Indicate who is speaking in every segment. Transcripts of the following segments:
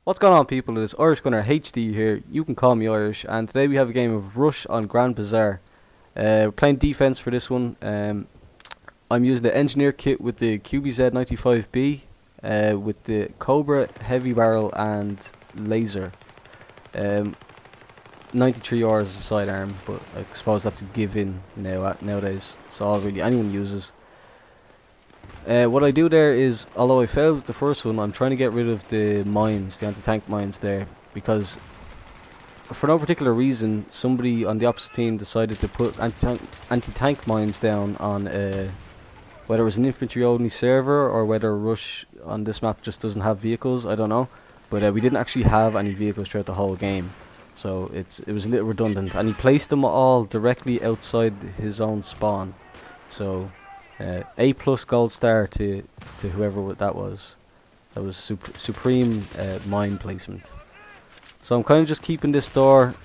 Speaker 1: What's going on, people? It is Irish Gunner HD here. You can call me Irish, and today we have a game of Rush on Grand Bazaar. We're playing defense for this one. I'm using the engineer kit with the QBZ95B, with the Cobra heavy barrel and laser. 93 hours as a sidearm, but I suppose that's a given nowadays. It's all really anyone uses. What I do there is, although I failed with the first one, I'm trying to get rid of the mines, the anti-tank mines there, because for no particular reason, somebody on the opposite team decided to put anti-tank mines down on whether it was an infantry-only server or whether Rush on this map just doesn't have vehicles, I don't know. But we didn't actually have any vehicles throughout the whole game, so it was a little redundant. And he placed them all directly outside his own spawn, so... A+ gold star to whoever that was. That was supreme mine placement. So I'm kind of just keeping this door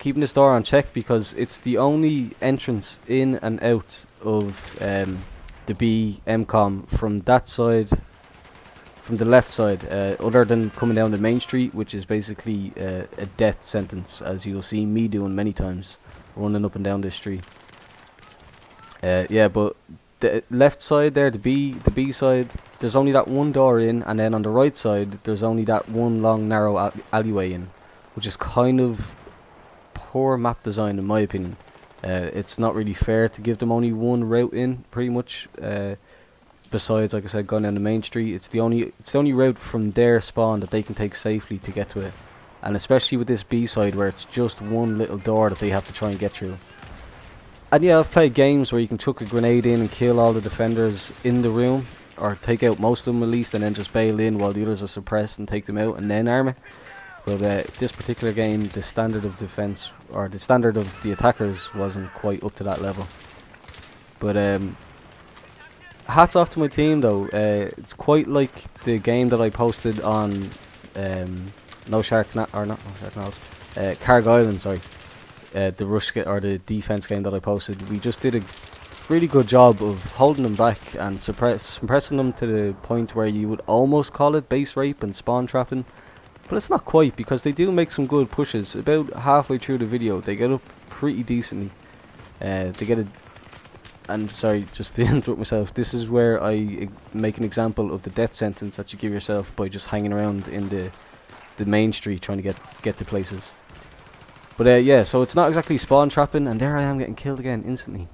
Speaker 1: on check, because it's the only entrance in and out of the B MCOM from that side, from the left side, other than coming down the main street, which is basically a death sentence, as you'll see me doing many times, running up and down this street. Yeah, but the left side there, the B side, there's only that one door in, and then on the right side there's only that one long narrow alleyway in, which is kind of poor map design in my opinion. It's not really fair to give them only one route in, pretty much. Besides, like I said, going down the main street, it's the only route from their spawn that they can take safely to get to it, and especially with this B side where it's just one little door that they have to try and get through. And yeah, I've played games where you can chuck a grenade in and kill all the defenders in the room, or take out most of them at least, and then just bail in while the others are suppressed and take them out and then arm it. But this particular game, the standard of defense, or the standard of the attackers, wasn't quite up to that level. But hats off to my team though. It's quite like the game that I posted on Carg Island, sorry. The rush or the defense game that I posted. We just did a really good job of holding them back and suppressing them to the point where you would almost call it base rape and spawn trapping, but it's not quite, because they do make some good pushes. About halfway through the video they get up pretty decently. They get a... And sorry, just to interrupt myself, this is where I make an example of the death sentence that you give yourself by just hanging around in the main street trying to get to places. But yeah, so it's not exactly spawn trapping, and there I am getting killed again instantly.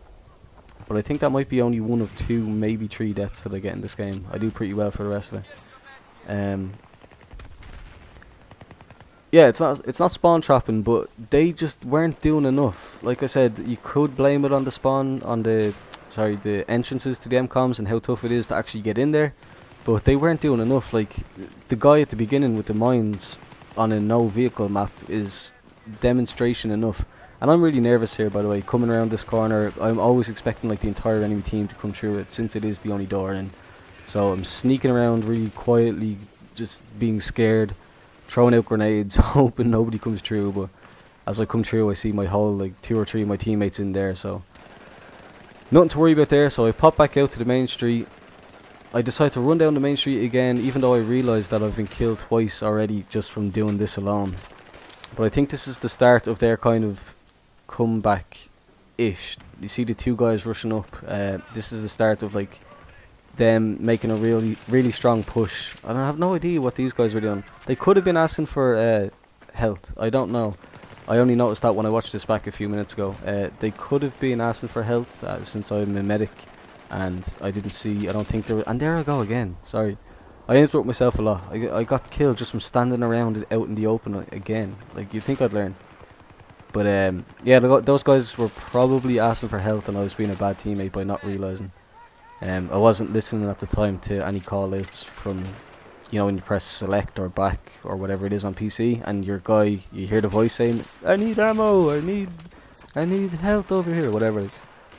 Speaker 1: But I think that might be only one of two, maybe three deaths that I get in this game. I do pretty well for the rest of it. Yeah, it's not spawn trapping, but they just weren't doing enough. Like I said, you could blame it on the spawn, on the entrances to the MCOMs and how tough it is to actually get in there. But they weren't doing enough. Like, the guy at the beginning with the mines on a no vehicle map is demonstration enough. And I'm really nervous here, by the way, coming around this corner. I'm always expecting like the entire enemy team to come through it, since it is the only door in. So I'm sneaking around really quietly, just being scared, throwing out grenades, hoping nobody comes through. But as I come through, I see my whole, like, 2 or 3 of my teammates in there, so nothing to worry about there. So I pop back out to the main street. I decide to run down the main street again, even though I realise that I've been killed twice already just from doing this alone. But I think this is the start of their kind of comeback-ish. You see the two guys rushing up. This is the start of like them making a really strong push. And I have no idea what these guys were doing. They could have been asking for health. I don't know. I only noticed that when I watched this back a few minutes ago. They could have been asking for health, since I'm a medic, and I didn't see. I don't think there. And there I go again. Sorry. I interrupt myself a lot. I got killed just from standing around out in the open again. Like, you'd think I'd learn. But yeah, those guys were probably asking for health, and I was being a bad teammate by not realising. I wasn't listening at the time to any call-outs from, you know, when you press select or back or whatever it is on PC, and your guy, you hear the voice saying, I need ammo, I need health over here, whatever.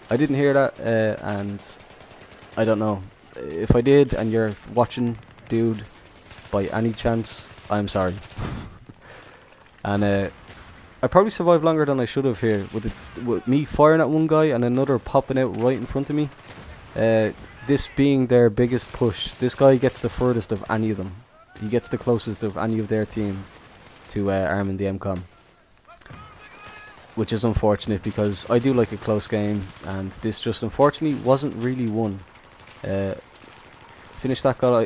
Speaker 1: I didn't hear that, and I don't know. If I did, and you're watching, dude, by any chance, I'm sorry. And I probably survived longer than I should have here, with me firing at one guy and another popping out right in front of me. This being their biggest push. This guy gets the furthest of any of them. he gets the closest of any of their team to arming the MCOM, which is unfortunate because I do like a close game, and this just unfortunately wasn't really won. Finish that guy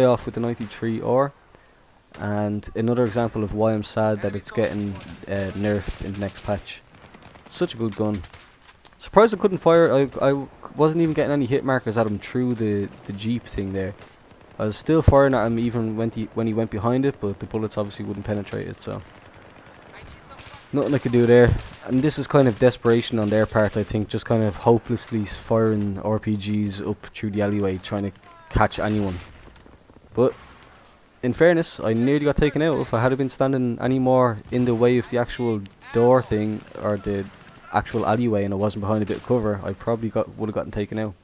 Speaker 1: off with the 93 ore, and another example of why I'm sad that it's getting nerfed in the next patch. Such a good gun. Surprised I couldn't fire. I wasn't even getting any hit markers at him through the Jeep thing there. I was still firing at him even when he went behind it, but the bullets obviously wouldn't penetrate it, so nothing I could do there. And this is kind of desperation on their part, I think, just kind of hopelessly firing RPGs up through the alleyway trying to catch anyone. But in fairness, I nearly got taken out. If I had been standing any more in the way of the actual door thing or the actual alleyway and I wasn't behind a bit of cover, I probably would have gotten taken out.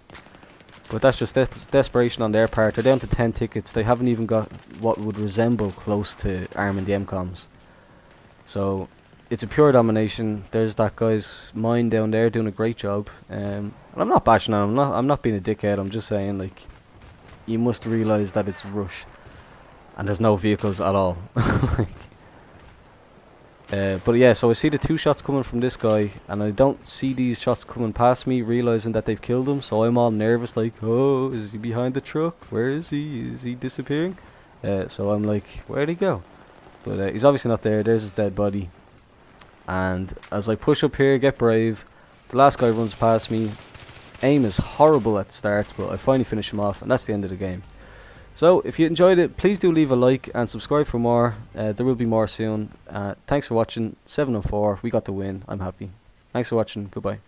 Speaker 1: But that's just desperation on their part. They're down to 10 tickets. They haven't even got what would resemble close to arming the MCOMs. So it's a pure domination. There's that guy's mine down there doing a great job. And I'm not bashing on him. I'm not being a dickhead. I'm just saying, like, you must realise that it's rush and there's no vehicles at all. But yeah, so I see the 2 shots coming from this guy, and I don't see these shots coming past me, realising that they've killed him, so I'm all nervous, like, oh, is he behind the truck? Where is he? Is he disappearing? So I'm like, where'd he go? But he's obviously not there. There's his dead body. And as I push up here, get brave, the last guy runs past me. Aim is horrible at the start, but I finally finish him off, and that's the end of the game. So, if you enjoyed it, please do leave a like and subscribe for more. There will be more soon. Thanks for watching. 704. We got the win. I'm happy. Thanks for watching. Goodbye.